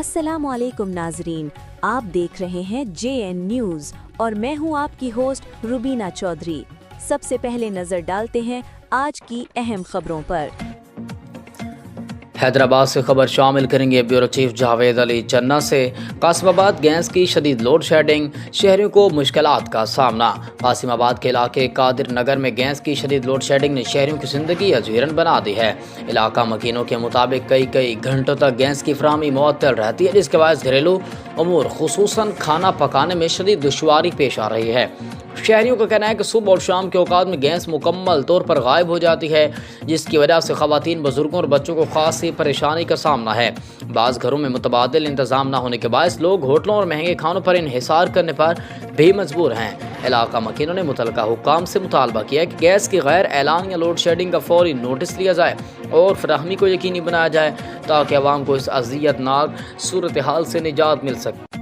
अस्सलाम वालेकुम नाजरीन, आप देख रहे हैं JN न्यूज़ और मैं हूं आपकी होस्ट रुबीना चौधरी। सबसे पहले नजर डालते हैं आज की अहम खबरों पर। हैदराबाद से खबर शामिल करेंगे ब्यूरो चीफ जावेद अली चन्ना से। कासिमाबाद गैस की शदीद लोड शेडिंग, शहरियों को मुश्किलात का सामना। कासिमाबाद के इलाके कादिर नगर में गैस की शदीद लोड शेडिंग ने शहरियों की ज़िंदगी अजवीरन बना दी है। इलाका मकीनों के मुताबिक कई घंटों तक गैस की फराहमी मुअत्तल रहती है, जिसके बायस घरेलू अमूर खुसूसन खाना पकाने में शदीद दुश्वारी पेश आ रही है। शहरियों का कहना है कि सुबह और शाम के औकात में गैस मुकम्मल तौर पर गायब हो जाती है, जिसकी वजह से ख़वातीन, बुजुर्गों और बच्चों को खासी परेशानी का सामना है। बाज़ घरों में मुतबादिल इंतज़ाम न होने के बायस लोग होटलों और महंगे खानों पर इन्हिसार करने पर भी मजबूर हैं। इलाका मकीनों ने मुतलका हुक्काम से मुतालबा किया है कि गैस की गैर ऐलान या लोड शेडिंग का फौरी नोटिस लिया जाए और फराहमी को यकीनी बनाया जाए, ताकि अवाम को इस अज़ियतनाक सूरत हाल से निजात मिल सके।